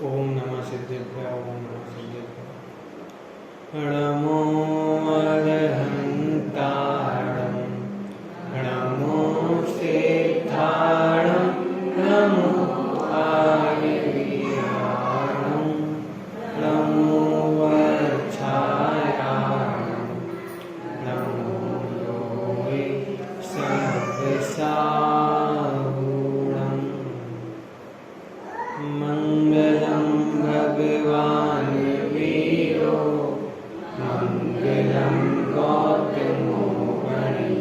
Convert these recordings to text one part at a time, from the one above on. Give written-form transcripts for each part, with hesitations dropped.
ओम नमः सिद्धेभ्यः ओम नमः सिद्धेभ्यः। नमो अरहन्ताणं नमो सिद्धाणं नमो आयुर्विहारणं नमो वच्छायाणं नमो योगे सर्वसाहुणं। मंगलम भगवान वीरो मंगलम गौतमो गणि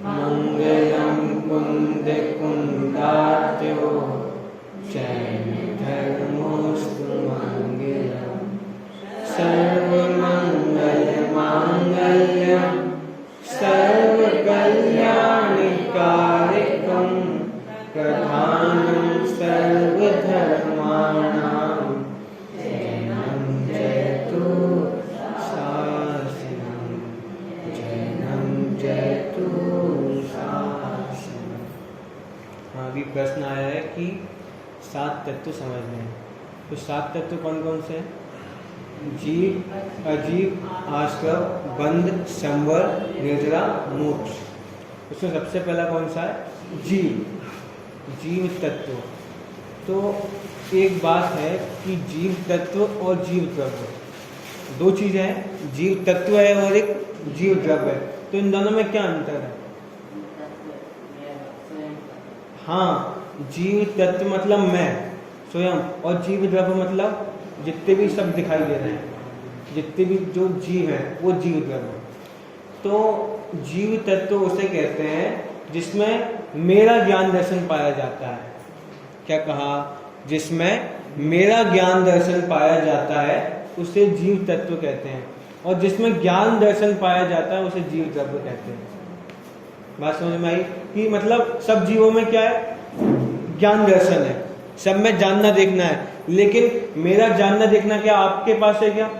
मंगलम कुंद कुंदात्यो जैन धर्मोस्तु मंगलम सर्वमंगल मांगल्यम सर्वकल्याणकारिकं प्रधानं सर्वधर्माणां जैनं जयतु शासनं जैनं जयतु शासनं। हाँ, अभी प्रश्न आया है कि 7 तत्व समझने हैं। तो 7 तत्व कौन कौन से हैं? जीव, अजीव, आश्रव, बंध, संवर, निर्जरा, मोक्ष। उसमें सबसे पहला कौन सा है? जीव, जीव तत्व। तो एक बात है कि जीव तत्व और जीव द्रव्य दो चीजें हैं। जीव तत्व है और एक जीव द्रव्य है। तो इन दोनों में क्या अंतर है? हाँ, जीव तत्व मतलब मैं स्वयं, और जीव द्रव्य मतलब जितने भी सब दिखाई दे रहे हैं, जितने भी जो जीव है वो जीव द्रव्य। तो जीव तत्व उसे कहते हैं जिसमें मेरा ज्ञान दर्शन पाया जाता है। क्या कहा? जिसमें मेरा ज्ञान दर्शन पाया जाता है उसे जीव तत्व कहते हैं, और जिसमें ज्ञान दर्शन पाया जाता है उसे जीव द्रव्य कहते हैं। बात समझ में आई? कि मतलब सब जीवों में क्या है? ज्ञान दर्शन है, सब में जानना देखना है। लेकिन मेरा जानना देखना क्या आपके पास है क्या?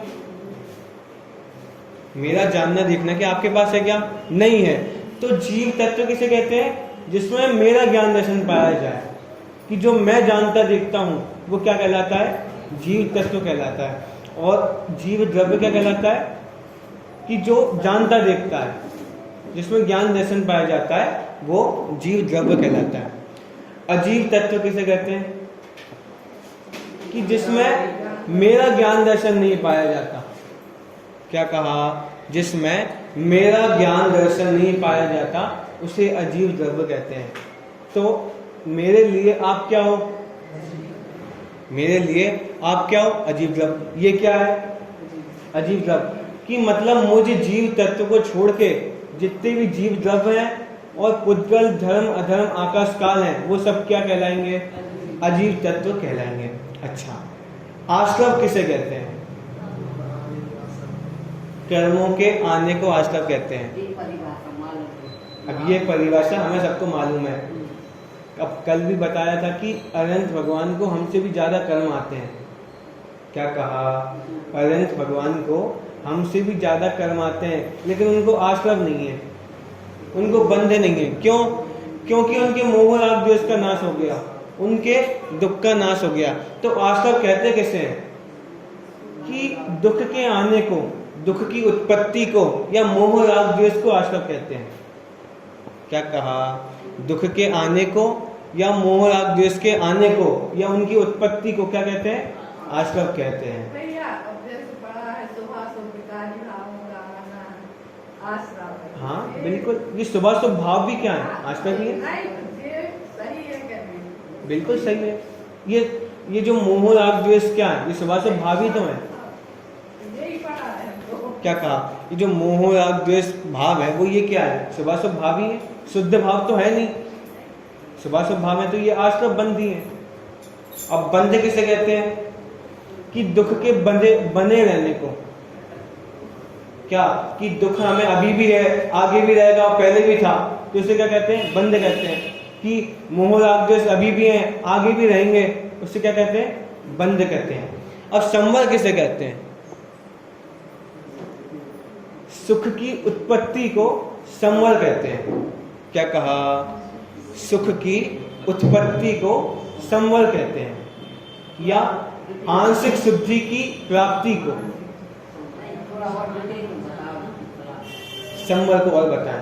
मेरा जानना देखना क्या आपके पास है क्या? नहीं है। तो जीव तत्व किसे कहते हैं? जिसमें मेरा ज्ञान दर्शन पाया जाए, कि जो मैं जानता देखता हूं वो क्या कहलाता है? जीव तत्व कहलाता है। और जीव द्रव्य क्या कहलाता है? कि जो जानता देखता है, जिसमें ज्ञान दर्शन पाया जाता है वो जीव द्रव्य कहलाता है। अजीव तत्व किसे कहते हैं? कि जिसमें मेरा ज्ञान दर्शन नहीं पाया जाता। क्या कहा? जिसमें मेरा ज्ञान दर्शन नहीं पाया जाता उसे अजीव द्रव्य कहते हैं। तो मेरे लिए आप क्या हो? मेरे लिए आप क्या हो? अजीव द्रव्य। ये क्या है? अजीव द्रव्य। कि मतलब मुझे जीव तत्व को छोड़ के जितने भी जीव द्रव्य हैं और पुद्गल, धर्म, अधर्म, आकाश, काल हैं, वो सब क्या कहलाएंगे? अजीव तत्व कहलाएंगे। अच्छा, आश्रव किसे कहते हैं? कर्मों के आने को आश्रव कहते हैं। अब ये परिभाषा हमें सबको मालूम है। अब कल भी बताया था कि अनंत भगवान को हमसे भी ज्यादा कर्म आते हैं। क्या कहा? अनंत भगवान को हमसे भी ज्यादा कर्म आते हैं, लेकिन उनको आश्रव नहीं है, उनको बंधे नहीं है। क्यों? क्योंकि उनके मोह राग द्वेष का नाश हो गया, उनके दुख का नाश हो गया। तो आश्रव कहते किसे हैं? कि दुख के आने को, दुख की उत्पत्ति को या मोह राग द्वेष को आश्रव कहते हैं। क्या कहा? दुख के आने को या मोह राग द्वेष के आने को या उनकी उत्पत्ति को क्या कहते हैं? आश्रव कहते हैं। हाँ बिल्कुल, ये शुभ भाव भी क्या है? आश्रव ही है। बिल्कुल सही है। ये जो मोह राग द्वेष क्या है? ये शुभ भाव ही तो है। क्या कहा? ये जो मोह राग द्वेष भाव है वो ये क्या है? शुभ भाव ही है। शुद्ध भाव तो है नहीं। शुभ भाव है तो ये आश्रव बंधी है। अब बंध किसे कहते हैं? कि दुख के बने रहने को। क्या? कि दुख हमें अभी भी है, आगे भी रहेगा, पहले भी था, तो इसे क्या कहते हैं? बंध कहते हैं। कि मोह राग द्वेष अभी भी हैं, आगे भी रहेंगे, उससे क्या कहते हैं? बंध कहते हैं। अब संवर किसे कहते हैं? सुख की उत्पत्ति को संवर कहते हैं। क्या कहा? सुख की उत्पत्ति को संवर कहते हैं, या आंशिक शुद्धि की प्राप्ति को, संवर को और बताएं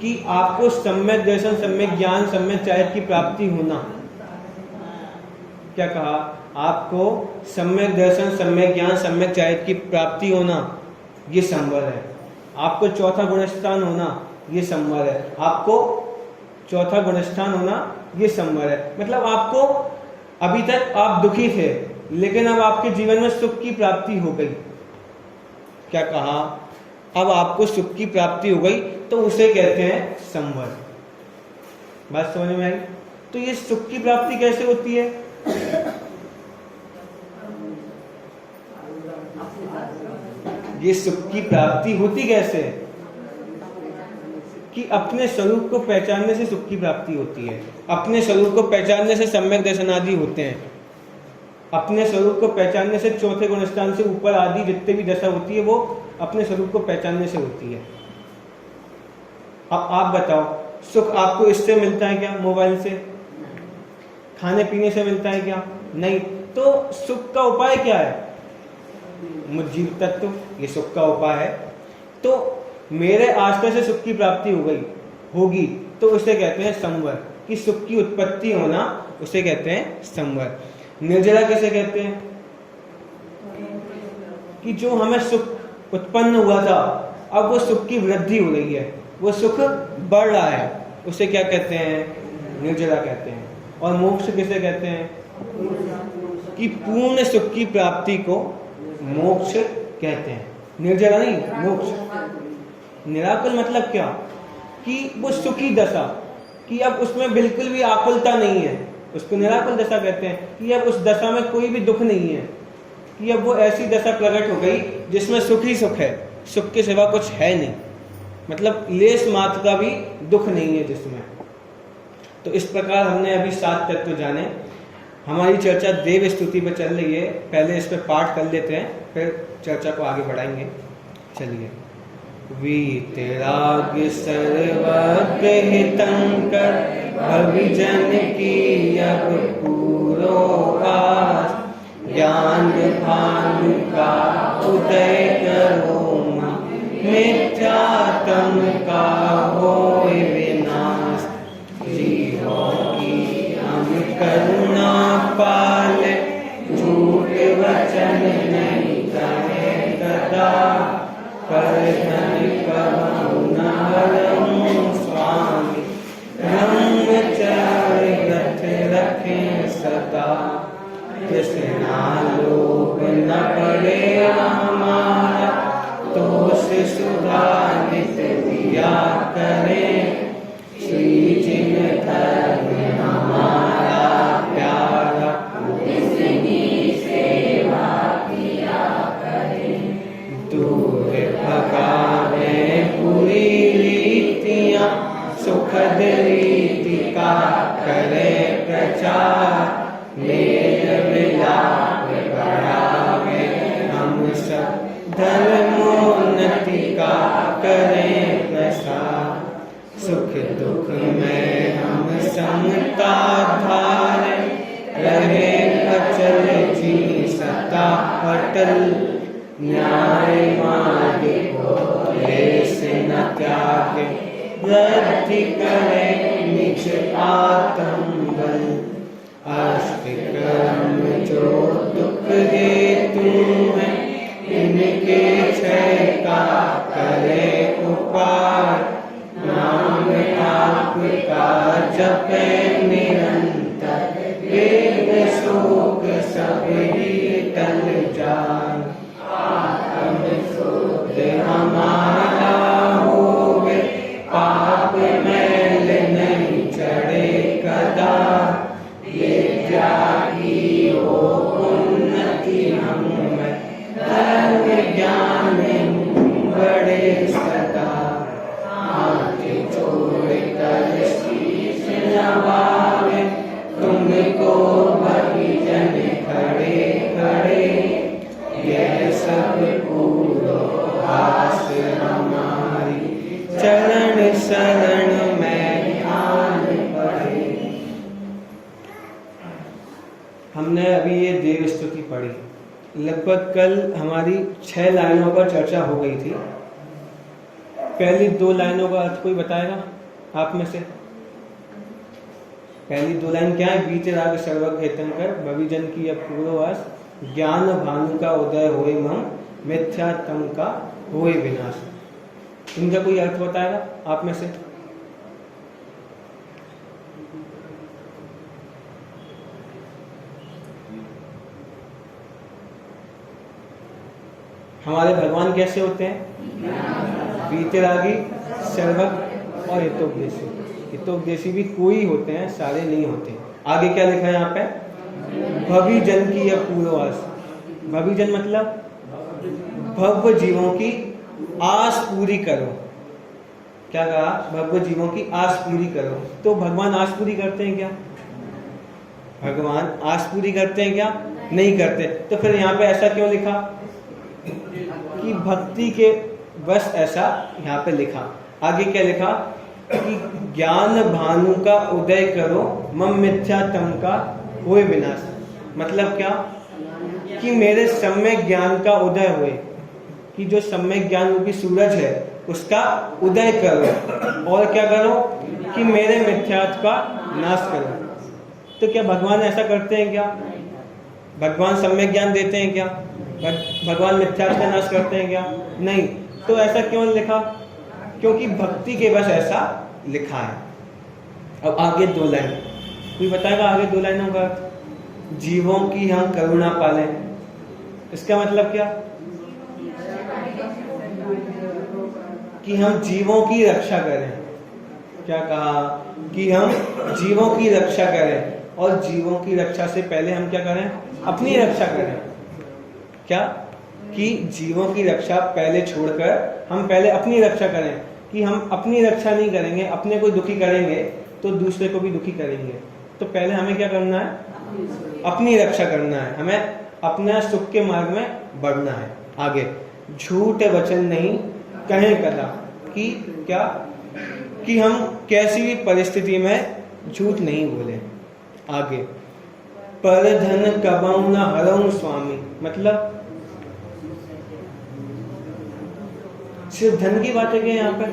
कि आपको सम्यक दर्शन, सम्यक ज्ञान, सम्यक चारित्र की प्राप्ति होना। क्या कहा? आपको सम्यक दर्शन, सम्यक ज्ञान, सम्यक चारित्र की प्राप्ति होना, ये संवर है। आपको चौथा गुणस्थान होना, ये संवर है। आपको चौथा गुणस्थान होना, ये संवर है। मतलब आपको अभी तक आप दुखी थे, लेकिन अब आपके जीवन में सुख की प्राप्ति हो गई। क्या कहा? अब आपको सुख की प्राप्ति हो गई, तो उसे कहते हैं संवर। बात समझ में आई? तो ये सुख की प्राप्ति कैसे होती है? ये सुख की प्राप्ति होती कैसे? कि अपने स्वरूप को पहचानने से सुख की प्राप्ति होती है। अपने स्वरूप को पहचानने से सम्यक दर्शन आदि होते हैं। अपने स्वरूप को पहचानने से चौथे गुणस्थान से ऊपर आदि जितने भी दशा होती है, वो अपने स्वरूप को पहचानने से होती है। अब आप बताओ, सुख आपको इससे मिलता है क्या? मोबाइल से, खाने पीने से मिलता है क्या? नहीं। तो सुख का उपाय क्या है? मुज्जीव तत्व, ये सुख का उपाय है। तो मेरे आस्था से सुख की प्राप्ति होगी, तो उसे कहते हैं संवर। कि सुख की उत्पत्ति होना, उसे कहते हैं संवर। निर्जरा किसे कहते हैं? कि जो हमें सुख उत्पन्न हुआ था, अब वो सुख की वृद्धि हो रही है, वो सुख बढ़ रहा है, उसे क्या कहते हैं? निर्जरा कहते हैं। और मोक्ष किसे कहते हैं? कि पूर्ण सुख की प्राप्ति को मोक्ष कहते हैं। निर्जरा नहीं, मोक्ष। निराकुल मतलब क्या? कि वो सुखी दशा, कि अब उसमें बिल्कुल भी आकुलता नहीं है, उसको निराकुल दशा कहते हैं। कि अब उस दशा में कोई भी दुख नहीं है, कि अब वो ऐसी दशा प्रकट हो गई जिसमें सुख ही सुख है, सुख के सिवा कुछ है नहीं। मतलब लेस मात्र का भी दुख नहीं है जिसमें। तो इस प्रकार हमने अभी 7 तत्व जाने। हमारी चर्चा देव स्तुति पर चल रही है, पहले इस पर पाठ कर लेते हैं, फिर चर्चा को आगे बढ़ाएंगे। चलिए। वीतराग सर्वज्ञ हितंकर, भविजन की अब पूरो आस, ज्ञान भानु का उदय करो, मिथ्यात्म का होय विनाश, जीवों की हम करुणा पाल, झूठ वचन नहीं कहे कदा, पर धन कबहु न हरऊं स्वामी, ब्रह्मचार्य व्रत रखें सदा, तृष्णा लोभ न पड़े हमारा, तो से सुधा नित दिया करें, श्री जिन धर्म हमारा प्यारा, इसकी सेवा किया करें, दूर भगावे बुरी रीतियां, सुखद रीति का करे प्रचार, मेल मिलाप बढ़ावे हम सब, धर्मोन्नति का करें प्रसार, सुख दुख में हम समता धारें, रहे अचल जी सता अटल, न्याय मार्ग को लेस न त्यागे, वृद्धि करे निज आत्म बल, अष्ट कर्म जो दुख हेतु हैं, इनके क्षय का करे उपाय, नाम आपका जपे निरंतर, वेद शोक सब ही टल जाए, आत्म शुद्ध हमारा होवे, पाप मैल नहीं चढ़े कदा, विद्या की हो उन्नति हमें, धर्म ज्ञान बड़े सदा, हाथ जोड़ कर शीश नवावे, तुमको भविजन खड़े खड़े, यह सब पूरो आस हमारी, चरण शरण में ध्यान पड़े। हमने अभी ये देव स्तुति पढ़ी, लगभग कल हमारी 6 लाइनों पर चर्चा हो गई थी। पहली 2 लाइनों का अर्थ कोई बताएगा आप में से? पहली 2 लाइन क्या है? बीते राग सर्वज्ञ हेतंकर भविजन की अपूर्ववास, ज्ञान भानु का उदय होए मम, मिथ्या तम का होए विनाश। इनका कोई अर्थ बताएगा आप में से? हमारे भगवान कैसे होते हैं? बीतरागी, सर्वज्ञ और हितोपदेशी। हितोपदेशी भी कोई होते हैं, सारे नहीं होते। आगे क्या लिखा है यहाँ पे? भविजन की अपूर्ववास। भविजन मतलब भव्य जीवों की आस पूरी करो। क्या कहा? भव्य जीवों की आस पूरी करो। तो भगवान आस पूरी करते हैं क्या? भगवान आस पूरी करते हैं क्या? नहीं करते। तो फिर यहाँ पे ऐसा क्यों लिखा कि भक्ति के बस? ऐसा यहाँ पे लिखा। आगे क्या लिखा कि ज्ञान भानु का उदय करो मम मिथ्या तम का होए विनाश। मतलब क्या? कि मेरे सम्यक ज्ञान का उदय हुए, कि जो सम्यक ज्ञान रूपी सूरज है उसका उदय करो, और क्या करो? कि मेरे मिथ्यात्व का नाश करो। तो क्या भगवान ऐसा करते हैं क्या? भगवान सम्यक ज्ञान देते हैं क्या? भगवान मिथ्यात्व का नाश करते हैं क्या? नहीं। तो ऐसा क्यों लिखा? क्योंकि भक्ति के बस ऐसा लिखा है। अब आगे 2 लाइन कोई बताएगा? आगे 2 लाइनों का जीवों की हम करुणा पालें, इसका मतलब क्या? कि हम जीवों की रक्षा करें। क्या कहा? कि हम जीवों की रक्षा करें, और जीवों की रक्षा से पहले हम क्या करें? अपनी रक्षा करें। क्या? कि जीवों की रक्षा पहले छोड़कर हम पहले अपनी रक्षा करें। कि हम अपनी रक्षा नहीं करेंगे, अपने को दुखी करेंगे तो दूसरे को भी दुखी करेंगे। तो पहले हमें क्या करना है? अपनी रक्षा करना है। हमें अपना सुख के मार्ग में बढ़ना है। आगे, झूठ वचन नहीं कहें कदा। कि क्या? कि हम कैसी भी परिस्थिति में झूठ नहीं बोले। आगे, पर धन कबहु न हरऊं स्वामी। मतलब सिर्फ धन की बात है क्या यहाँ पे?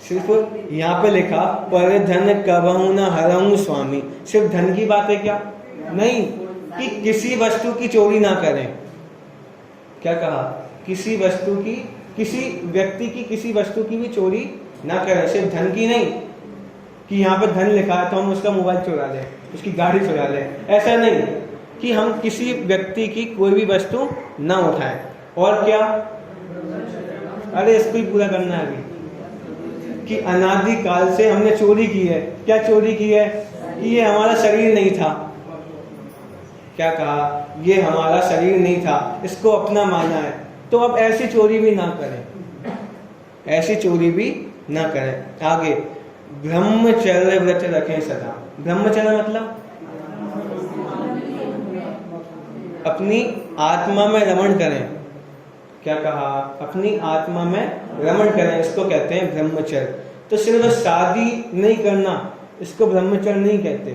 सिर्फ यहाँ पे लिखा पर धन कबहु न हरऊं स्वामी। सिर्फ धन की बात है क्या? नहीं। कि किसी वस्तु की चोरी ना करें। क्या कहा? किसी वस्तु की, किसी व्यक्ति की किसी वस्तु की भी चोरी ना करें। सिर्फ धन की नहीं कि यहाँ पे धन लिखा है तो हम उसका मोबाइल चुरा लें, उसकी गाड़ी चुरा लें। ऐसा नहीं कि हम किसी व्यक्ति की कोई भी वस्तु ना उठाएं। और क्या? अरे इसको ही पूरा करना है अभी। कि अनादि काल से हमने चोरी की है। क्या चोरी की है? कि ये हमारा शरीर नहीं था। क्या कहा? ये हमारा शरीर नहीं था, इसको अपना माना है। तो अब ऐसी चोरी भी ना करें, ऐसी चोरी भी ना करें। आगे, ब्रह्मचर्य व्रत रखें सदा। ब्रह्मचर्य मतलब अपनी आत्मा में रमण करें। क्या कहा? अपनी आत्मा में रमण करें, इसको कहते हैं ब्रह्मचर्य। तो सिर्फ शादी नहीं करना, इसको ब्रह्मचर्य नहीं कहते।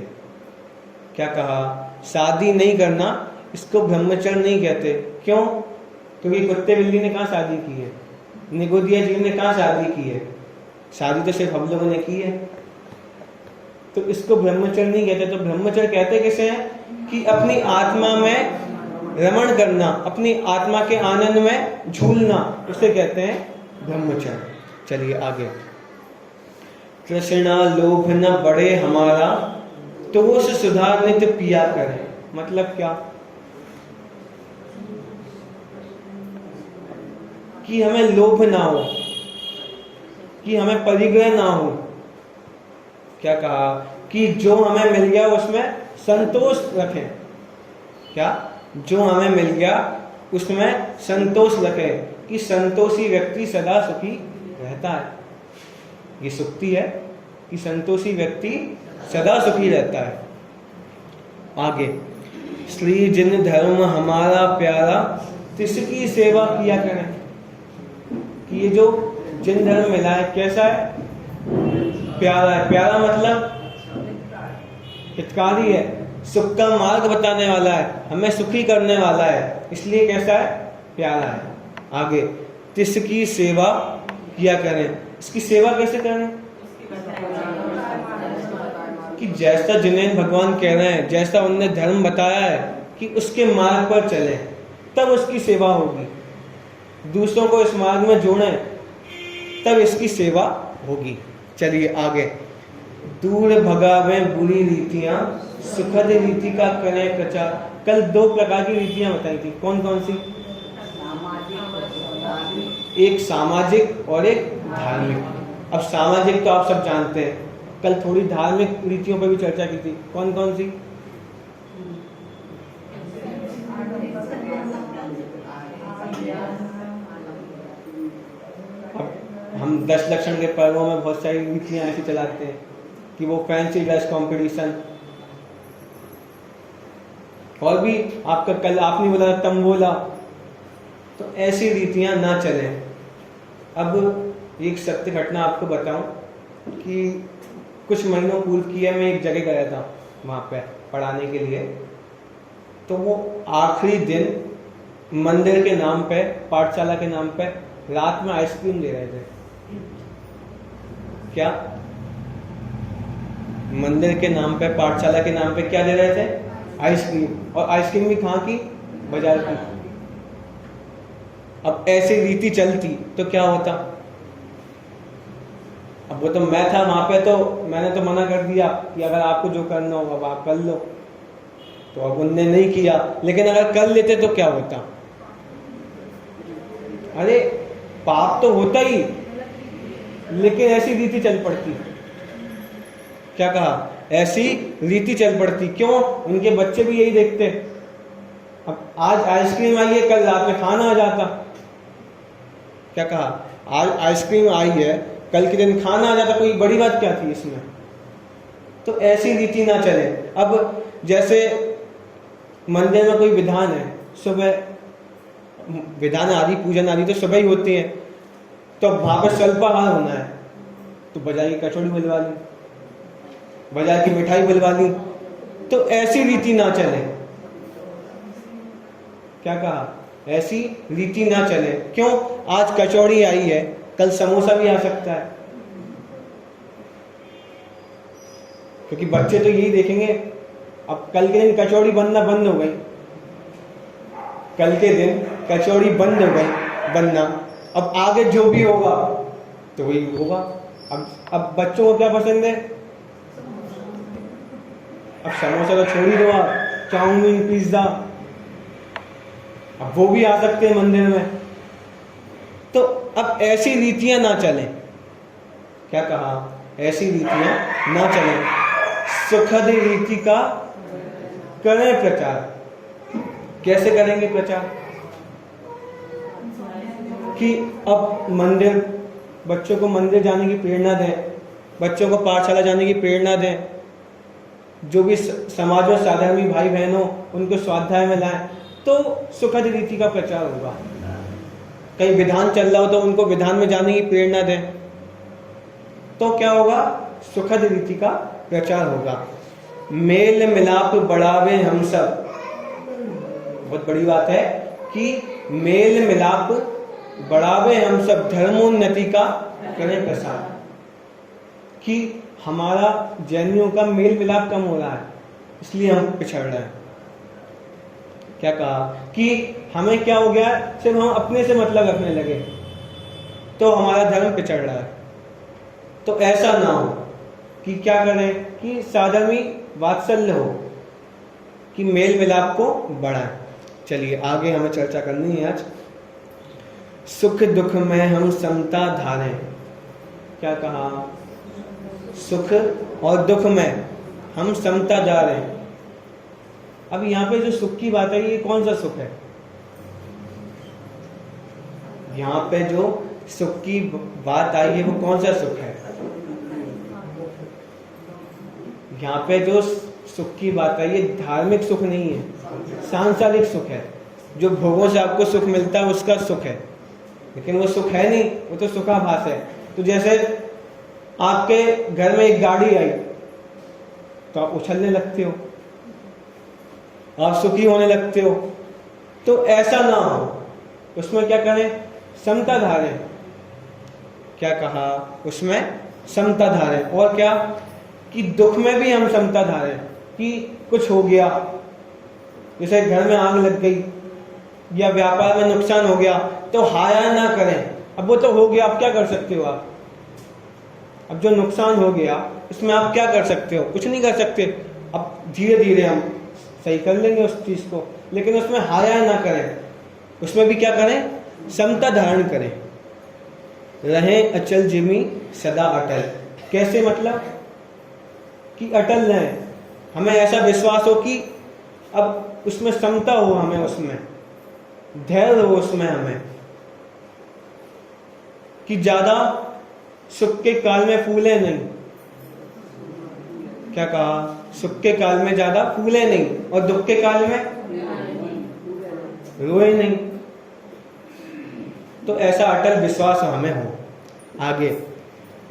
क्या कहा? शादी नहीं करना, इसको ब्रह्मचर्य नहीं कहते। क्यों? क्योंकि कुत्ते बिल्ली ने कहाँ शादी की है? निगोदिया जी ने कहाँ शादी की है? शादी तो सिर्फ हम लोगों ने की है। तो इसको ब्रह्मचर्य नहीं कहते। तो ब्रह्मचर्य कहते किसे हैं? कि अपनी आत्मा में रमण करना, अपनी आत्मा के आनंद में झूलना, उसे कहते हैं ब्रह्मचर्य। चलिए आगे, तृष्णा लोभ न बढ़े हमारा, दोष सुधा नित पिया करें। मतलब क्या? कि हमें लोभ ना हो, कि हमें परिग्रह ना हो। क्या कहा? कि जो हमें मिल गया उसमें संतोष रखें। क्या? जो हमें मिल गया उसमें संतोष रखें। कि संतोषी व्यक्ति सदा सुखी रहता है। ये सुक्ति है कि संतोषी व्यक्ति सदा सुखी रहता है। आगे, श्री जिन धर्म हमारा प्यारा, तिसकी सेवा किया करें। कि ये जो जिन धर्म मिला है कैसा है? प्यारा है। प्यारा मतलब हितकारी है, सुख का मार्ग बताने वाला है, हमें सुखी करने वाला है, इसलिए कैसा है? प्यारा है। आगे, तिसकी सेवा किया करें। इसकी सेवा कैसे करें? कि जैसा जिन्हें भगवान कह रहे हैं, जैसा उन्होंने धर्म बताया है कि उसके मार्ग पर चले, तब उसकी सेवा होगी। दूसरों को इस मार्ग में जोड़ें, तब इसकी सेवा होगी। चलिए आगे, दूर भगावें बुरी रीतियां, सुखद रीति का करें प्रचार। कल 2 प्रकार की रीतियां बताई थी, कौन कौन सी? एक सामाजिक और एक धार्मिक। अब सामाजिक तो आप सब जानते हैं, कल थोड़ी धार्मिक रीतियों पर भी चर्चा की थी, कौन कौन सी? अब हम 10 लक्षण के पर्वों में बहुत सारी रीतियां ऐसी चलाते हैं कि वो फैंसी ड्रेस कंपटीशन, और भी आपका कल आपने बोला तंबोला, तो ऐसी रीतियां ना चलें। अब एक सत्य घटना आपको बताऊं कि कुछ महीनों पूर्व की है, मैं एक जगह गया था वहाँ पे पढ़ाने के लिए, तो वो आखिरी दिन मंदिर के नाम पे, पाठशाला के नाम पे रात में आइसक्रीम दे रहे थे। क्या? मंदिर के नाम पे, पाठशाला के नाम पे क्या दे रहे थे? आइसक्रीम। और आइसक्रीम भी कहाँ की? बाजार की। अब ऐसी रीति चलती तो क्या होता? अब वो तो मैं था वहां पे, तो मैंने तो मना कर दिया कि अगर आपको जो करना हो अब आप कर लो, तो अब उनने नहीं किया। लेकिन अगर कर लेते तो क्या होता? अरे पाप तो होता ही, लेकिन ऐसी रीति चल पड़ती। क्या कहा? ऐसी रीति चल पड़ती। क्यों? उनके बच्चे भी यही देखते। अब आज आइसक्रीम आई है, कल रात में खाना आ जाता। क्या कहा? आज आइसक्रीम आई है, कल के दिन खाना आ जाता, कोई बड़ी बात क्या थी इसमें? तो ऐसी रीति ना चले। अब जैसे मंदिर में कोई विधान है, सुबह विधान आदि, पूजन आदि तो सुबह ही होती है, तो वहां पर स्वल्पाहार होना है, तो बाजार की कचौड़ी बुलवा ली, बाजार की मिठाई बुलवा ली। तो ऐसी रीति ना चले। क्या कहा? ऐसी रीति ना चले। क्यों? आज कचौड़ी आई है, कल समोसा भी आ सकता है, क्योंकि बच्चे तो यही देखेंगे। अब कल के दिन कचौड़ी बनना बंद हो गई, कल के दिन कचौड़ी बंद हो गई बनना, अब आगे जो भी होगा तो वही होगा। अब बच्चों को क्या पसंद है? अब समोसा तो छोड़ ही दो आप, चाउमीन, पिज्जा, अब वो भी आ सकते हैं मंदिर में। तो अब ऐसी रीतियां ना चलें। क्या कहा? ऐसी रीतियां ना चलें, सुखद रीति का करें प्रचार। कैसे करेंगे प्रचार? कि अब मंदिर, बच्चों को मंदिर जाने की प्रेरणा दें, बच्चों को पाठशाला जाने की प्रेरणा दें, जो भी समाज में साधर्मी भाई बहन हो उनको स्वाध्याय में लाएं, तो सुखद रीति का प्रचार होगा। कहीं विधान चल रहा हो तो उनको विधान में जाने की प्रेरणा दें, तो क्या होगा? सुखद रीति का प्रचार होगा। मेल मिलाप बढ़ावे हम सब। बहुत बड़ी बात है कि मेल मिलाप बढ़ावे हम सब, धर्मोन्नति का करें प्रसार। कि हमारा जैनियों का मेल मिलाप कम हो रहा है, इसलिए हम पिछड़ रहे हैं। क्या कहा? कि हमें क्या हो गया, सिर्फ हम अपने से मतलब रखने लगे, तो हमारा धर्म पिछड़ रहा है। तो ऐसा ना हो कि क्या करें कि साधर्मी वात्सल्य हो, कि मेल मिलाप को बढ़ाएं। चलिए आगे हमें चर्चा करनी है आज। सुख दुख में हम समता धारें। क्या कहा? सुख और दुख में हम समता धारें। अब यहाँ पे जो सुख की बात है, ये कौन सा सुख है? यहाँ पे जो सुख की बात आई है वो कौन सा सुख है? यहाँ पे जो सुख की बात आई, ये धार्मिक सुख नहीं है, सांसारिक सुख है। जो भोगों से आपको सुख मिलता है उसका सुख है, लेकिन वो सुख है नहीं, वो तो सुखाभास है। तो जैसे आपके घर में एक गाड़ी आई, तो आप उछलने लगते हो, आप सुखी होने लगते हो। तो ऐसा ना हो, उसमें क्या करें? समता धारें। क्या कहा? उसमें समता धारें। और क्या? कि दुख में भी हम समता धारें। कि कुछ हो गया, जैसे घर में आग लग गई या व्यापार में नुकसान हो गया, तो हाया ना करें। अब वो तो हो गया, अब क्या कर सकते हो आप? अब जो नुकसान हो गया इसमें आप क्या कर सकते हो? कुछ नहीं कर सकते। अब धीरे धीरे हम सही कर लेंगे उस चीज को, लेकिन उसमें हाया ना करें। उसमें भी क्या करें? समता धारण करें। रहें अचल जिमी सदा अटल। कैसे? मतलब कि अटल रहें, हमें ऐसा विश्वास हो कि अब उसमें समता हो, हमें उसमें धैर्य हो, उसमें हमें कि ज्यादा सुख के काल में फूले नहीं। क्या कहा? सुख के काल में ज्यादा फूले नहीं और दुख के काल में रोए नहीं। तो ऐसा अटल विश्वास हमें हो। आगे,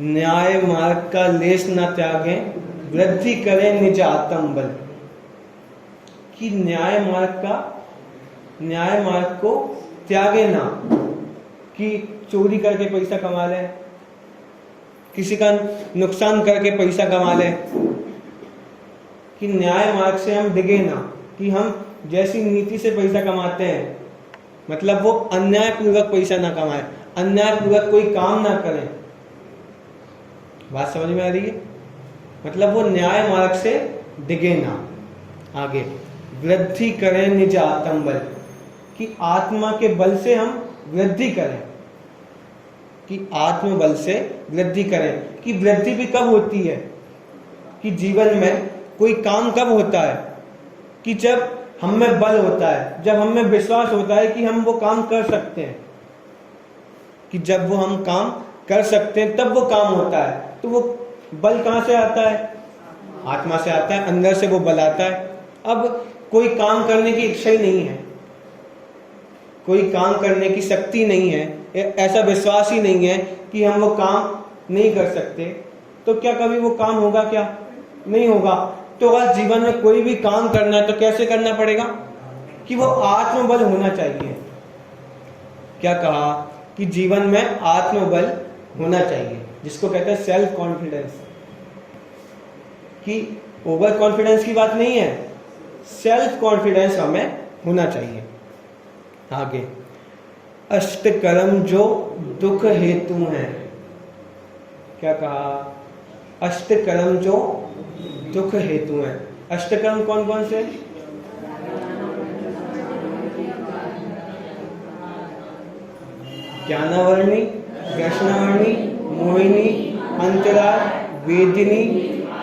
न्याय मार्ग का लेस न त्यागें, वृद्धि करें निज आत्म बल। कि न्याय मार्ग को त्यागे ना, कि चोरी करके पैसा कमा ले, किसी का नुकसान करके पैसा कमा ले। कि न्याय मार्ग से हम डिगे ना, कि हम जैसी नीति से पैसा कमाते हैं, मतलब वो अन्यायपूर्वक पैसा ना कमाए, अन्यायपूर्वक कोई काम ना करें। बात समझ में आ रही है? मतलब वो न्याय मार्ग से डिगे ना। आगे, वृद्धि करें निज आत्म बल। कि आत्मा के बल से हम वृद्धि करें, कि आत्म बल से वृद्धि करें। कि वृद्धि भी कब होती है? कि जीवन में कोई काम कब होता है? कि जब हम में बल होता है, जब हम में विश्वास होता है कि हम वो काम कर सकते हैं। कि जब वो हम काम कर सकते हैं तब वो काम होता है। तो वो बल कहाँ से आता है? आत्मा से आता है, अंदर से वो बल आता है। अब कोई काम करने की इच्छा ही नहीं है, कोई काम करने की शक्ति नहीं है, ऐसा विश्वास ही नहीं है कि हम वो काम नहीं कर सकते, तो क्या कभी वो काम होगा? क्या नहीं होगा। तो अगर जीवन में कोई भी काम करना है तो कैसे करना पड़ेगा? कि वो आत्मबल होना चाहिए। क्या कहा? कि जीवन में आत्मबल होना चाहिए, जिसको कहते हैं सेल्फ कॉन्फिडेंस। कि ओवर कॉन्फिडेंस की बात नहीं है, सेल्फ कॉन्फिडेंस हमें होना चाहिए। आगे, अष्ट कर्म जो दुख हेतु हैं। क्या कहा? अष्ट कर्म जो दुख हेतु हैं। अष्ट कर्म कौन कौन से? ज्ञानावर्णी, कृष्णावर्णी, मोहिनी, अंतराल, वेदिनी,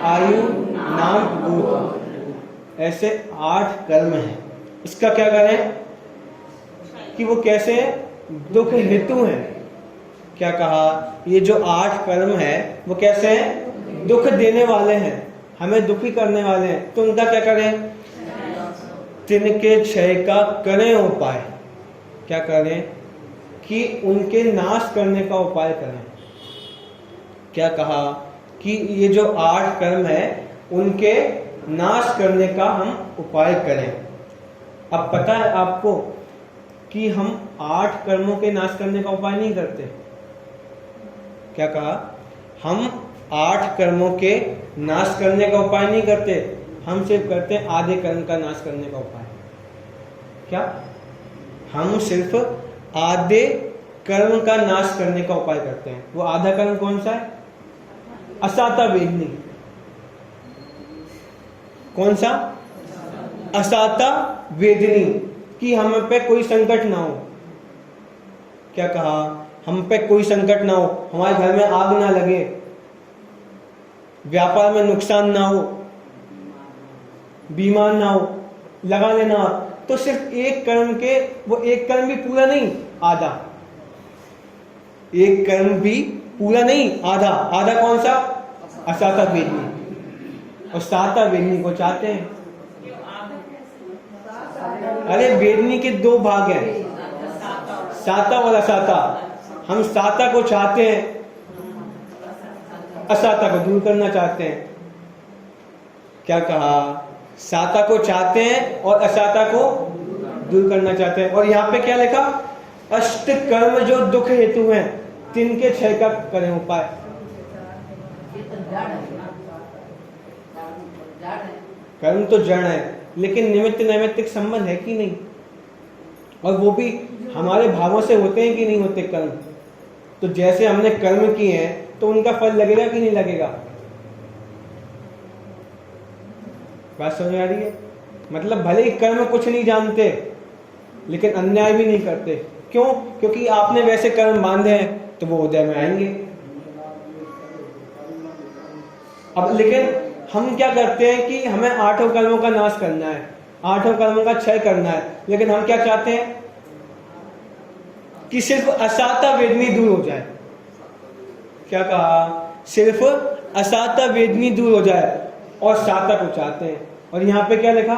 आयु, नाम, भूत। ऐसे 8 कर्म हैं। इसका क्या करें? कि वो कैसे दुख हेतु हैं। क्या कहा? ये जो 8 कर्म है वो कैसे हैं? दुख देने वाले हैं, हमें दुखी करने वाले हैं। तो उनका क्या करें? तिनके क्षय का करें उपाय। क्या करें? कि उनके नाश करने का उपाय करें। क्या कहा? कि ये जो 8 कर्म है उनके नाश करने का हम उपाय करें। अब पता है आपको कि हम 8 कर्मों के नाश करने का उपाय नहीं करते। क्या कहा? हम 8 कर्मों के नाश करने का उपाय नहीं करते, हम सिर्फ करते हैं आधे कर्म का नाश करने का उपाय। क्या? हम सिर्फ आधे कर्म का नाश करने का उपाय करते हैं। वो आधा कर्म कौन सा है? असाता वेदनी। कौन सा? असाता वेदनी। कि हम पे कोई संकट ना हो। क्या कहा? हम पे कोई संकट ना हो, हमारे घर में आग ना लगे, व्यापार में नुकसान ना हो, बीमार ना हो, लगा लेना। तो सिर्फ एक कर्म के, वो एक कर्म भी पूरा नहीं, आधा। एक कर्म भी पूरा नहीं, आधा। आधा कौन सा? असाता वेदनी। और साता वेदनी को चाहते हैं। अरे वेदनी के 2 भाग हैं, साता और असाता। हम साता को चाहते हैं, असाता को दूर करना चाहते हैं। क्या कहा? साता को चाहते हैं और असाता को दूर करना चाहते हैं। और यहाँ पे क्या लिखा? अष्ट कर्म जो दुख हेतु हैं, तिनके क्षय का करें उपाय। कर्म तो जड़ है, लेकिन निमित्त नैमित्तिक संबंध है कि नहीं? और वो भी हमारे भावों से होते हैं कि नहीं होते कर्म? तो जैसे हमने कर्म किए हैं तो उनका फल लगेगा कि नहीं लगेगा? बात समझ आ रही है? मतलब भले ही कर्म कुछ नहीं जानते, लेकिन अन्याय भी नहीं करते। क्यों? क्योंकि आपने वैसे कर्म बांधे हैं तो वो उदय में आएंगे। अब लेकिन हम क्या करते हैं कि हमें 8 कर्मों का नाश करना है, 8 कर्मों का क्षय करना है, लेकिन हम क्या चाहते हैं कि सिर्फ असाता वेदनी दूर हो जाए। क्या कहा? सिर्फ असाता वेदनी दूर हो जाए, और साता को चाहते हैं। और यहां पे क्या लिखा?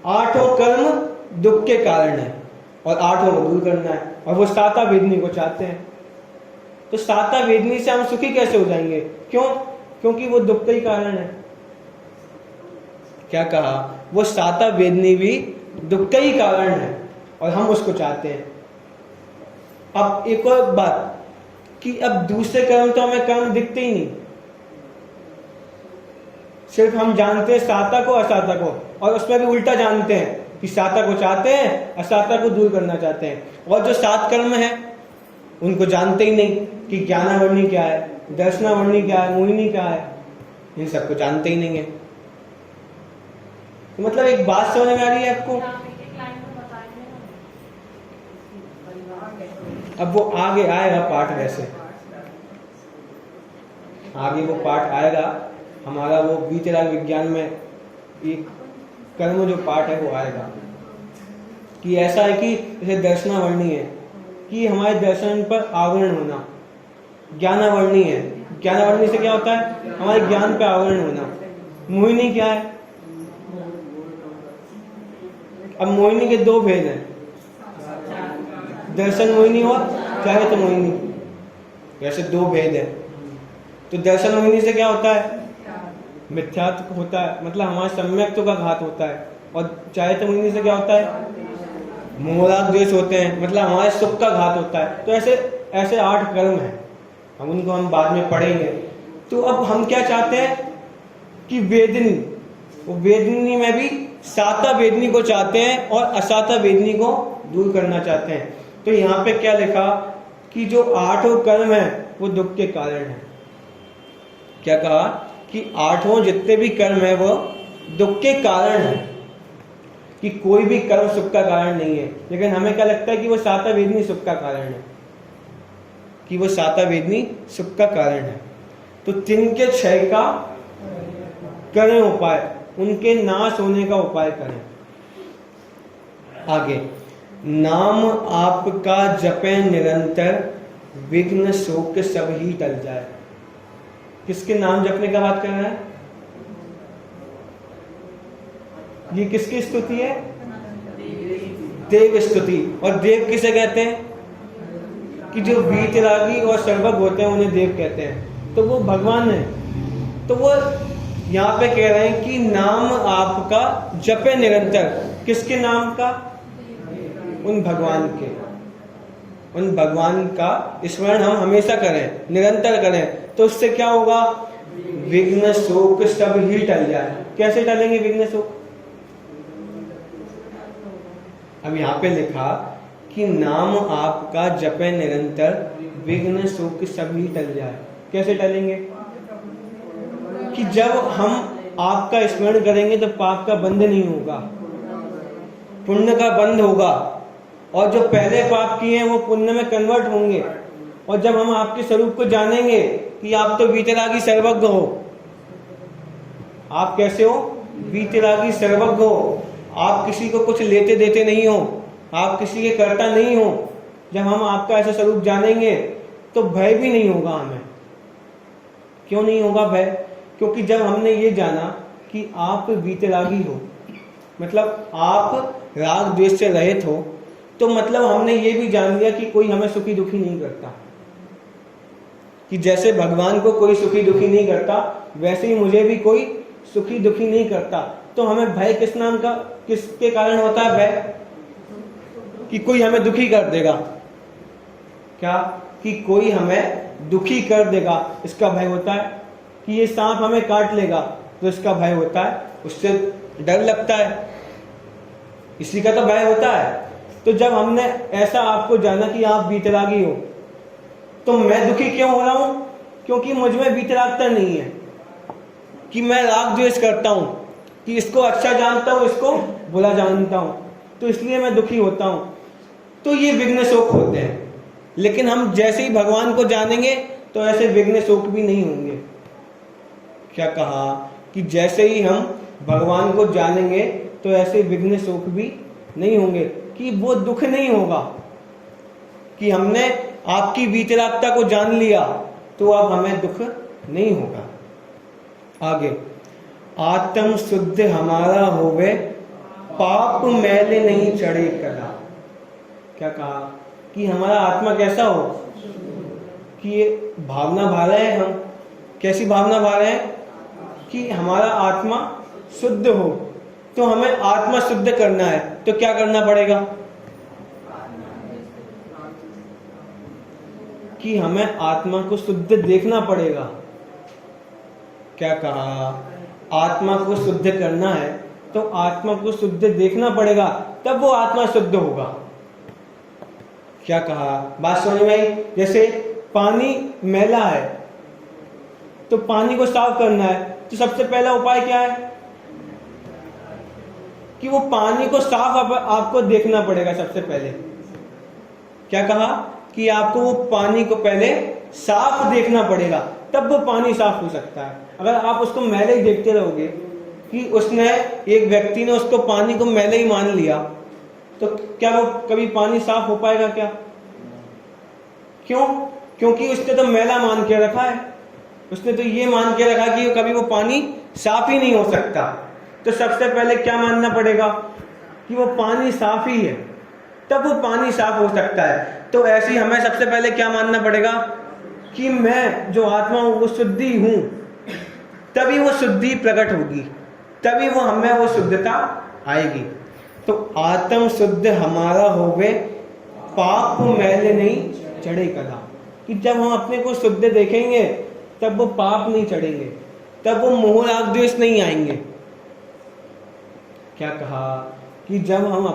8 कर्म दुख के कारण है और 8 को दूर करना है, और वो साता वेदनी को चाहते हैं। तो साता वेदनी से हम सुखी कैसे हो जाएंगे? क्यों? क्योंकि वो दुख का ही कारण है। क्या कहा? वो साता वेदनी भी दुख का ही कारण है और हम उसको चाहते हैं। अब एक और बात कि अब दूसरे कर्म तो हमें कर्म दिखते ही नहीं, सिर्फ हम जानते हैं साता को असाता को, और उसमें भी उल्टा जानते हैं कि साता को चाहते हैं, असाता को दूर करना चाहते हैं। और जो 7 कर्म है उनको जानते ही नहीं कि ज्ञानावर्णी क्या है, दर्शनावर्णी क्या है, मोहिनी क्या है, इन सबको जानते ही नहीं है। तो मतलब एक बात समझ में आ रही है आपको? अब वो आगे आएगा पाठ, वैसे आगे वो पाठ आएगा हमारा, वो वीतराग विज्ञान में एक कर्म जो पाठ है वो आएगा कि ऐसा है कि जैसे दर्शनावर्णी है कि हमारे दर्शन पर आवरण होना, ज्ञानावर्णी है, ज्ञानावर्णी से क्या होता है? हमारे ज्ञान पे आवरण होना। मोहिनी क्या है? अब मोहिनी के 2 भेद हैं, दर्शन मोहिनी और चाहे तो मोहिनी, वैसे 2 भेद है। तो दर्शन मोहिनी से क्या होता है? मिथ्यात्व होता है, मतलब हमारे सम्यक्त्व का घात होता है। और चाहे तो मोहिनी से क्या होता है? मोहराग द्वेष होते हैं, मतलब हमारे सुख का घात होता है। तो ऐसे ऐसे 8 कर्म हैं, हम उनको हम बाद में पढ़ेंगे। तो अब हम क्या चाहते हैं कि वेदनी, वो वेदनी में भी साता वेदनी को चाहते हैं और असाता वेदनी को दूर करना चाहते हैं। तो यहाँ पे क्या लिखा कि जो 8 कर्म है वो दुख के कारण है। क्या कहा? कि 8 जितने भी कर्म है वो दुख के कारण है, कि कोई भी कर्म सुख का कारण नहीं है। लेकिन हमें क्या लगता है कि वो साता वेदनी सुख का कारण है, कि वो साता वेदनी सुख का कारण है। तो तिनके क्षय का करें उपाय, उनके नाश होने का उपाय करें। आगे, नाम आपका जपे निरंतर, विघ्न शोक सब ही टल जाए। किसके नाम जपने का बात कर रहा है? ये किसकी स्तुति है? देव स्तुति। और देव किसे कहते हैं? कि जो वीतरागी और सर्वज्ञ होते हैं उन्हें देव कहते हैं। तो वो भगवान है। तो वो यहाँ पे कह रहे हैं कि नाम आपका जपे निरंतर। किसके नाम का? उन भगवान के, उन भगवान का स्मरण हम हमेशा करें, निरंतर करें। तो उससे क्या होगा? विघ्न शोक सब ही टल जाए। कैसे टलेंगे विघ्न शोक? अब यहाँ पे लिखा कि नाम आपका जपे निरंतर, विघ्न शोक सब ही टल जाए। कैसे टलेंगे? कि जब हम आपका स्मरण करेंगे तो पाप का बंध नहीं होगा, पुण्य का बंध होगा, और जो पहले पाप किए हैं वो पुण्य में कन्वर्ट होंगे। और जब हम आपके स्वरूप को जानेंगे कि आप तो वीतरागी सर्वज्ञ हो। आप कैसे हो? वीतरागी सर्वज्ञ हो। आप किसी को कुछ लेते देते नहीं हो, आप किसी के कर्ता नहीं हो। जब हम आपका ऐसा स्वरूप जानेंगे तो भय भी नहीं होगा हमें। क्यों नहीं होगा भय? क्योंकि जब हमने ये जाना कि आप वीतरागी हो, मतलब आप राग द्वेष से रहित हो, तो मतलब हमने ये भी जान लिया कि कोई हमें सुखी दुखी नहीं करता। कि जैसे भगवान को कोई सुखी दुखी नहीं करता, वैसे ही मुझे भी कोई सुखी दुखी नहीं करता। तो हमें भय किस नाम का, किसके कारण होता है भय? कि कोई हमें दुखी कर देगा। क्या? कि कोई हमें दुखी कर देगा, इसका भय होता है। कि ये सांप हमें काट लेगा, तो इसका भय होता है, उससे डर लगता है, इसी का तो भय होता है। तो जब हमने ऐसा आपको जाना कि आप वीतरागी हो, तो मैं दुखी क्यों हो रहा हूं? क्योंकि मुझ में वीतरागता नहीं है, कि मैं राग द्वेष करता हूं, कि इसको अच्छा जानता हूं, इसको बुरा जानता हूं, तो इसलिए मैं दुखी होता हूं। तो ये विघ्न शोक होते हैं। लेकिन हम जैसे ही भगवान को जानेंगे तो ऐसे विघ्न शोक भी नहीं होंगे। क्या कहा? कि जैसे ही हम भगवान को जानेंगे तो ऐसे विघ्न शोक भी नहीं होंगे, कि वो दुख नहीं होगा। कि हमने आपकी वीतरागता को जान लिया तो अब हमें दुख नहीं होगा। आगे, आत्म शुद्ध हमारा होवे, पाप मैले नहीं चढ़े कदा। क्या कहा? कि हमारा आत्मा कैसा हो? कि ये भावना भा रहे हैं हम। कैसी भावना भा रहे हैं? कि हमारा आत्मा शुद्ध हो। तो हमें आत्मा शुद्ध करना है, तो क्या करना पड़ेगा? कि हमें आत्मा को शुद्ध देखना पड़ेगा। क्या कहा? आत्मा को शुद्ध करना है तो आत्मा को शुद्ध देखना पड़ेगा, तब वो आत्मा शुद्ध होगा। क्या कहा? बात समझ में आई? जैसे पानी मैला है, तो पानी को साफ करना है, तो सबसे पहला उपाय क्या है? कि वो पानी को साफ आपको देखना पड़ेगा सबसे पहले। क्या कहा? कि आपको वो पानी को पहले साफ देखना पड़ेगा, तब वो पानी साफ हो सकता है। अगर आप उसको मैले ही देखते रहोगे, कि उसने, एक व्यक्ति ने उसको पानी को मैले ही मान लिया, तो क्या वो कभी पानी साफ हो पाएगा क्या? क्यों? क्योंकि उसने तो मैला मान के रखा है, उसने तो ये मान के रखा कि कभी वो पानी साफ ही नहीं हो सकता। तो सबसे पहले क्या मानना पड़ेगा? कि वो पानी साफ ही है, तब वो पानी साफ हो सकता है। तो ऐसे ही हमें सबसे पहले क्या मानना पड़ेगा? कि मैं जो आत्मा हूं वो शुद्धि हूं, तभी वो शुद्धि प्रकट होगी, तभी वो हमें वो शुद्धता आएगी। तो आत्म शुद्ध हमारा होवे, पाप मैले नहीं चढ़े कदा। कि जब हम अपने को शुद्ध देखेंगे तब वो पाप नहीं चढ़ेंगे, तब वो मोह राग द्वेष नहीं आएंगे। क्या कहा? कि जब हम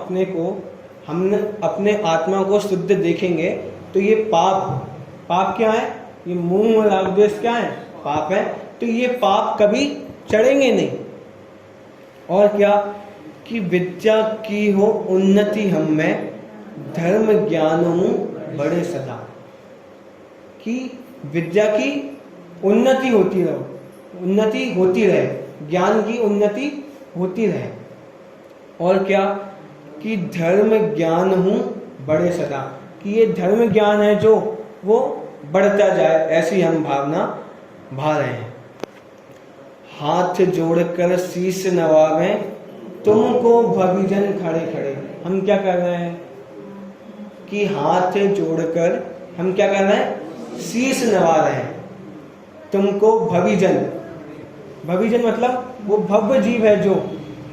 अपने आत्मा को शुद्ध देखेंगे तो ये पाप क्या है? ये मोह राग द्वेष क्या है? पाप है। तो ये पाप कभी चढ़ेंगे नहीं। और क्या? कि विद्या की हो उन्नति हम में, धर्म ज्ञान हूं बड़े सदा। कि विद्या की उन्नति होती रहे, ज्ञान की उन्नति होती रहे। और क्या? कि धर्म ज्ञान हूं बड़े सदा। कि ये धर्म ज्ञान है जो वो बढ़ता जाए, ऐसी हम भावना भा रहे हैं। हाथ जोड़कर शीश नवावें, तुमको भविजन खड़े खड़े। हम क्या कर रहे हैं? कि हाथ जोड़कर हम क्या कर रहे हैं? शीश नवा रहे हैं। तुमको भविजन मतलब वो भव्य जीव है जो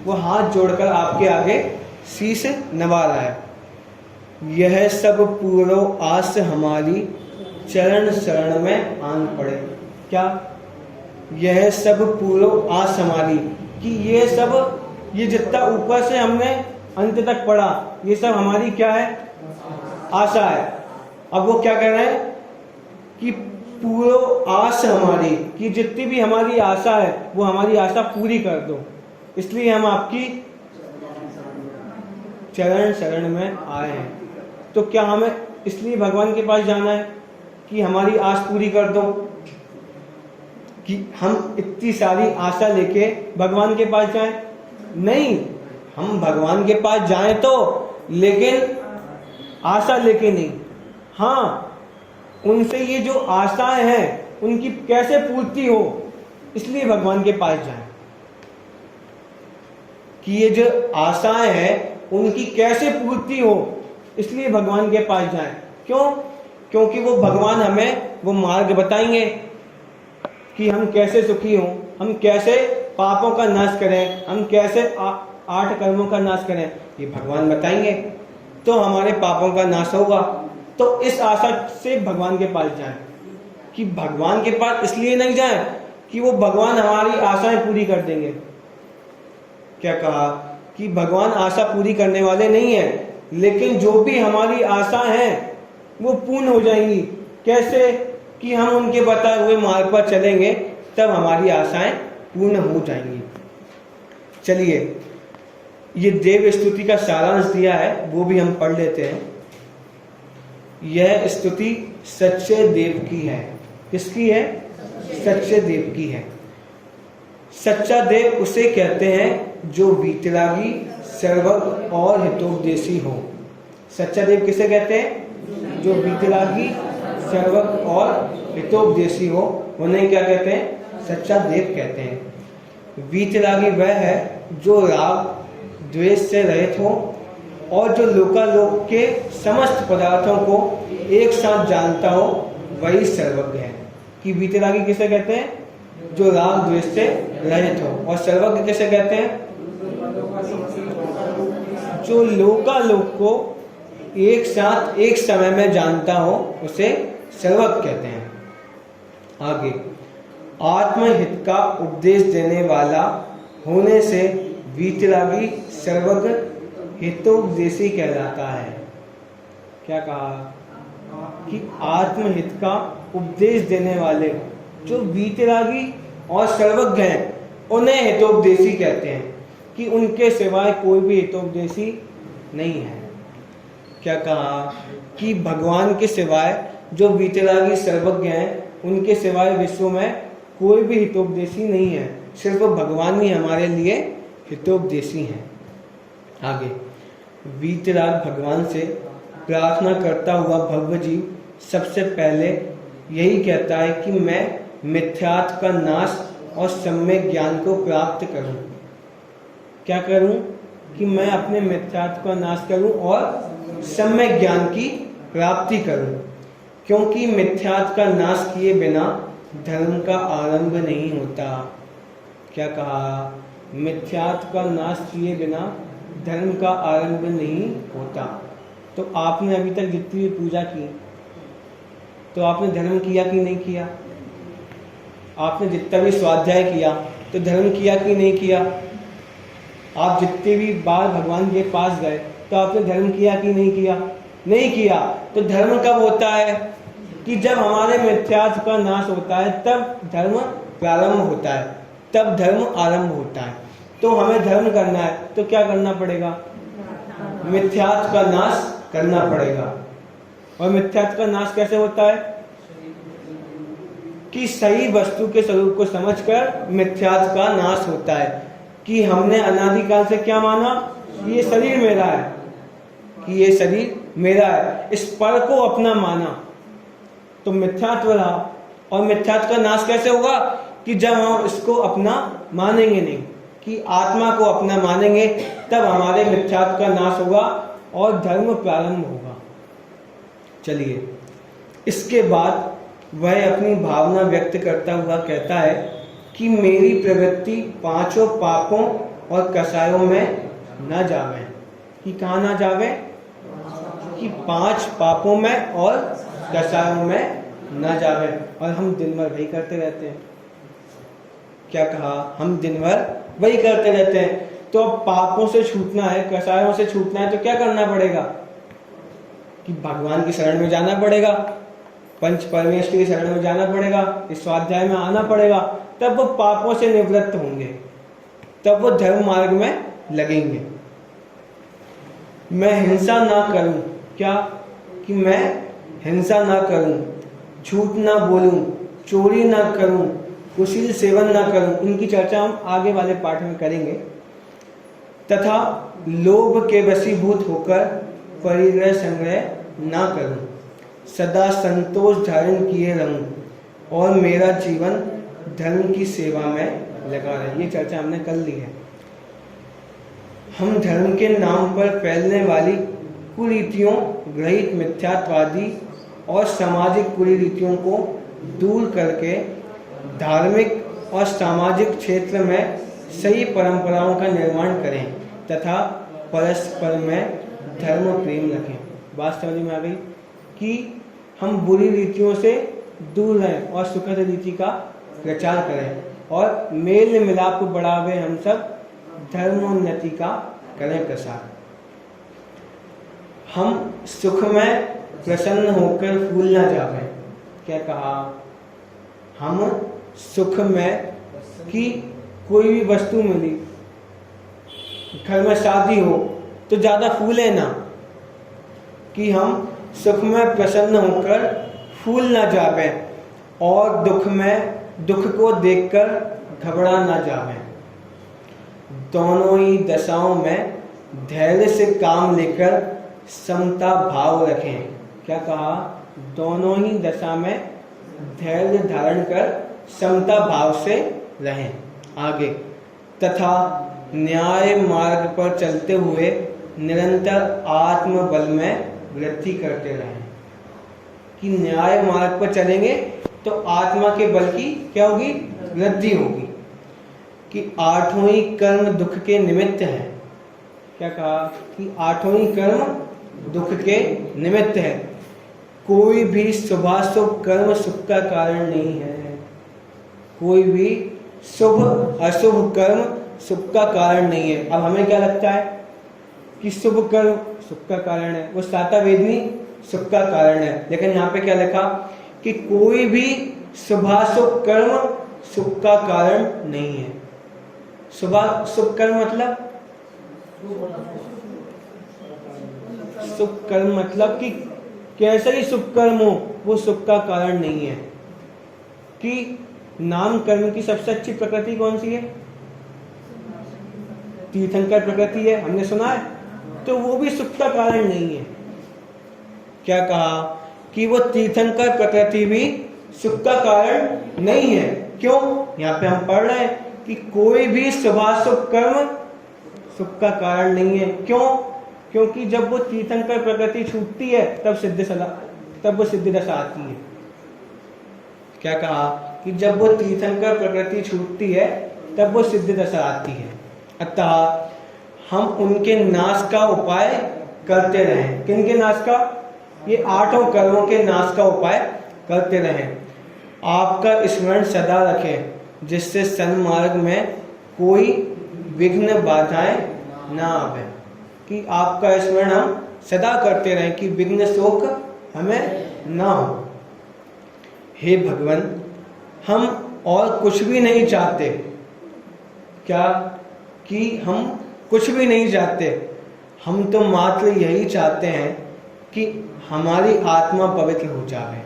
वो हाथ जोड़कर आपके आगे शीश नवा रहा है। यह सब पूरो आस हमारी, चरण शरण में आन पड़े। क्या? यह सब पूरो आस हमारी, कि ये जितना ऊपर से हमने अंत तक पढ़ा, ये सब हमारी क्या है? आशा है। अब वो क्या कर रहे हैं? कि पूरो आस हमारी, कि जितनी भी हमारी आशा है वो हमारी आशा पूरी कर दो, इसलिए हम आपकी चरण शरण में आए हैं। तो क्या हमें इसलिए भगवान के पास जाना है कि हमारी आस पूरी कर दो? कि हम इतनी सारी आशा लेके भगवान के पास जाएं? नहीं, हम भगवान के पास जाएं तो, लेकिन आशा लेके नहीं। हाँ, उनसे ये जो आशाएं हैं उनकी कैसे पूर्ति हो, इसलिए भगवान के पास जाएं। कि ये जो आशाएं हैं उनकी कैसे पूर्ति हो, इसलिए भगवान के पास जाएं। क्यों? क्योंकि वो भगवान हमें वो मार्ग बताएंगे कि हम कैसे सुखी हों, हम कैसे पापों का नाश करें, हम कैसे 8 कर्मों का नाश करें, ये भगवान बताएंगे। तो हमारे पापों का नाश होगा। तो इस आशा से भगवान के पास जाएं, कि भगवान के पास इसलिए नहीं जाएं कि वो भगवान हमारी आशाएं पूरी कर देंगे। क्या कहा कि भगवान आशा पूरी करने वाले नहीं है, लेकिन जो भी हमारी आशा है वो पूर्ण हो जाएंगी। कैसे? कि हम उनके बताए हुए मार्ग पर चलेंगे, तब हमारी आशाएं पूर्ण हो जाएंगी। चलिए, ये देव स्तुति का सारांश दिया है, वो भी हम पढ़ लेते हैं। यह स्तुति सच्चे देव की है। किसकी है? सच्चे देव की है। सच्चा देव उसे कहते हैं जो वीतरागी, सर्वज्ञ और हितोपदेशी हो। सच्चा देव किसे कहते हैं? जो वीतरागी, सर्वज्ञ और हितोपदेशी हो, उन्हें क्या कहते हैं? सच्चा देव कहते हैं। वीतरागी वह है जो राग द्वेष से रहित हो और जो लोकालोक के समस्त पदार्थों को एक साथ जानता हो, वही सर्वज्ञ है। कि वीतरागी किसे कहते हैं? जो राग द्वेष से रहित हो। और सर्वज्ञ किसे कहते हैं? जो लोकालोक को एक साथ एक समय में जानता हो, उसे सर्वज्ञ कहते हैं। आगे, आत्महित का उपदेश देने वाला होने से वीतरागी सर्वज्ञ हितोपदेशी कहलाता है। क्या कहा? कि आत्महित का उपदेश देने वाले जो वीतरागी और सर्वज्ञ हैं, उन्हें हितोपदेशी कहते हैं, कि उनके सिवाय कोई भी हितोपदेशी नहीं है। क्या कहा? कि भगवान के सिवाय जो वीतरागी सर्वज्ञ हैं, उनके सिवाय विश्व में कोई भी हितोपदेशी नहीं है। सिर्फ भगवान ही हमारे लिए हितोपदेशी हैं। आगे, वीतराग भगवान से प्रार्थना करता हुआ भव्य जीव सबसे पहले यही कहता है कि मैं मिथ्यात्व का नाश और सम्यक ज्ञान को प्राप्त करूं। क्या करूं? कि मैं अपने मिथ्यात्व का नाश करूं और सम्यक ज्ञान की प्राप्ति करूं, क्योंकि मिथ्यात्व का नाश किए बिना धर्म का आरंभ नहीं होता। क्या कहा? मिथ्यात्व का नाश किए बिना धर्म का आरंभ नहीं होता। तो आपने अभी तक जितनी भी पूजा की, तो आपने धर्म किया कि नहीं किया? आपने जितना भी स्वाध्याय किया, तो धर्म किया कि नहीं किया? आप जितने भी बार भगवान के पास गए, तो आपने धर्म किया कि नहीं किया? नहीं किया। तो धर्म कब होता है? कि जब हमारे मिथ्यात्व का नाश होता है, तब धर्म प्रारंभ होता है, तब धर्म आरंभ होता है। तो हमें धर्म करना है, तो क्या करना पड़ेगा? मिथ्यात्व का नाश करना पड़ेगा। और मिथ्यात्व का नाश कैसे होता है? कि सही वस्तु के स्वरूप को समझकर मिथ्यात्व का नाश होता है। कि हमने अनादिकाल से क्या माना? ये शरीर मेरा है, कि ये शरीर मेरा है, इस पर को अपना माना, तो मिथ्यात्व रहा। और मिथ्यात्व का नाश कैसे होगा? कि जब हम इसको अपना मानेंगे नहीं, कि आत्मा को अपना मानेंगे, तब हमारे मिथ्यात्व का नाश होगा और धर्म प्रारंभ होगा। चलिए, इसके बाद वह अपनी भावना व्यक्त करता हुआ कहता है कि मेरी प्रवृत्ति 5 पापों और कसायों में न जावे। कि कहाँ ना जावे? कि 5 पापों में और कसायों में न जावे। और हम दिन भर वही करते रहते हैं। क्या कहा? हम दिन भर वही करते रहते हैं। तो अब पापों से छूटना है, कसायों से छूटना है, तो क्या करना पड़ेगा? कि भगवान की शरण में जाना पड़ेगा, पंच परमेश्वर की शरण में जाना पड़ेगा, इस स्वाध्याय में आना पड़ेगा, तब वो पापों से निवृत्त होंगे, तब वो धर्म मार्ग में लगेंगे। मैं हिंसा ना करूं। क्या? कि मैं हिंसा ना करूं, झूठ ना बोलूं, चोरी ना करूं, कुशील सेवन ना करूं। इनकी चर्चा हम आगे वाले पाठ में करेंगे। तथा लोभ के वशीभूत होकर परिग्रह संग्रह ना करूं, सदा संतोष धारण किए रहूं और मेरा जीवन धर्म की सेवा में लगा रहे। ये चर्चा हमने कर ली है। हम धर्म के नाम पर फैलने वाली कुरीतियों, ग्रहित मिथ्यात्वादी और सामाजिक कुरीतियों को दूर करके धार्मिक और सामाजिक क्षेत्र में सही परंपराओं का निर्माण करें तथा परस्पर में धर्म प्रेम रखें। बात समझ में आ गई कि हम बुरी रीतियों से दूर रहें और सुखद रीति का प्रचार करें और मेल मिलाप को बढ़ावे, हम सब धर्मोन्नति का करें प्रसार। हम सुख में प्रसन्न होकर फूल न जावे। क्या कहा? हम सुख में कि कोई भी वस्तु मिली, घर में शादी हो तो ज़्यादा फूले ना, कि हम सुख में प्रसन्न होकर फूल ना जावे और दुख को देखकर घबरा ना जावे। दोनों ही दशाओं में धैर्य से काम लेकर समता भाव रखें। क्या कहा? दोनों ही दशा में धैर्य धारण कर समता भाव से रहें। आगे, तथा न्याय मार्ग पर चलते हुए निरंतर आत्मबल में वृद्धि करते रहें। कि न्याय मार्ग पर चलेंगे तो आत्मा के बल की क्या होगी? वृद्धि होगी। कि आठों ही कर्म दुख के निमित्त है। क्या कहा? कि आठों ही कर्म दुख के निमित्त है। कोई भी शुभाशुभ कर्म सुख का कारण नहीं है। कोई भी शुभ अशुभ कर्म सुख का कारण नहीं है। अब हमें क्या लगता है कि शुभ कर्म सुख का कारण है, वो साता वेदनी सुख का कारण है, लेकिन यहाँ पे क्या लिखा कि कोई भी शुभाशुभ कर्म सुख का कारण नहीं है। शुभ कर्म मतलब शुभ कर्म मतलब कि कैसे ही शुभ कर्म हो वो सुख का कारण नहीं है। कि नाम कर्म की सबसे अच्छी प्रकृति कौन सी है? तीर्थंकर प्रकृति है, हमने सुना है, तो वो भी सुख का कारण नहीं है। क्या कहा? कि वो तीर्थंकर प्रकृति भी सुख का कारण नहीं है। क्यों? यहाँ पे हम पढ़ रहे हैं कि कोई भी शुभाशुभ कर्म सुख का कारण नहीं है। क्यों? क्योंकि जब वो तीर्थंकर प्रकृति छूटती है तब वो सिद्धि दशा आती है। क्या कहा? कि जब वो तीर्थंकर प्रकृति छूटती है तब वो सिद्धि दशा आती है। अतः हम उनके नाश का उपाय करते रहें। किनके नाश का? ये आठों कर्मों के नाश का उपाय करते रहें। आपका स्मरण सदा रखें जिससे सन्मार्ग में कोई विघ्न बाधाएं ना आवे। कि आपका स्मरण हम सदा करते रहें कि विघ्न शोक हमें ना हो। हे भगवान, हम और कुछ भी नहीं चाहते। क्या? कि हम कुछ भी नहीं चाहते, हम तो मात्र यही चाहते हैं कि हमारी आत्मा पवित्र हो जाए।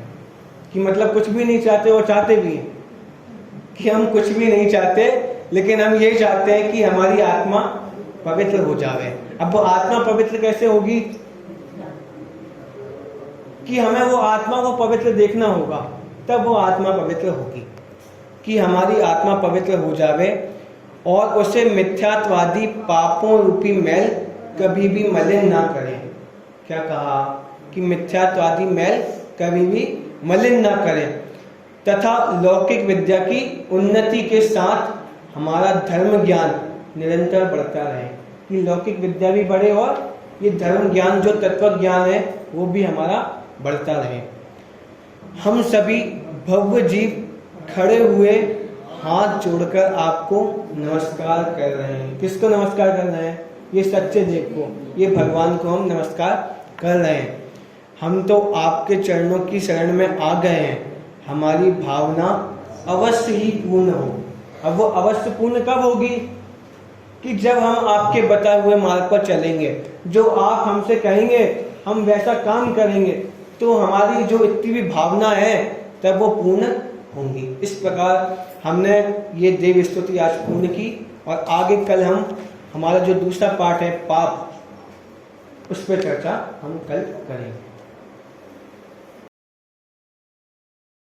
कि मतलब कुछ भी नहीं चाहते और चाहते भी हैं कि हम कुछ भी नहीं चाहते, लेकिन हम ये चाहते हैं कि हमारी आत्मा पवित्र हो जाए। अब वो आत्मा पवित्र कैसे होगी? कि हमें वो आत्मा को पवित्र देखना होगा, तब वो आत्मा पवित्र होगी। कि हमारी आत्मा पवित्र हो जावे और उसे मिथ्यात्वादी पापों रूपी मैल कभी भी मलिन ना करें। क्या कहा? कि मिथ्यात्वादी मैल कभी भी मलिन ना करें तथा लौकिक विद्या की उन्नति के साथ हमारा धर्म ज्ञान निरंतर बढ़ता रहे। कि लौकिक विद्या भी बढ़े और ये धर्म ज्ञान जो तत्व ज्ञान है वो भी हमारा बढ़ता रहे। हम सभी भव्य जीव खड़े हुए हाथ जोड़कर आपको नमस्कार कर रहे हैं। किसको नमस्कार कर रहे हैं? ये सच्चे देव को, ये भगवान को हम नमस्कार कर रहे हैं। हम तो आपके चरणों की शरण में आ गए हैं। हमारी भावना अवश्य ही पूर्ण हो। अब वो अवश्य पूर्ण कब होगी? कि जब हम आपके बताए हुए मार्ग पर चलेंगे, जो आप हमसे कहेंगे हम वैसा काम करेंगे, तो हमारी जो इतनी भी भावना है तब वो पूर्ण होंगी। इस प्रकार हमने ये देव स्तुति आज पूर्ण की और आगे कल हम हमारा जो दूसरा पाठ है पाप, उस पर चर्चा हम कल करेंगे।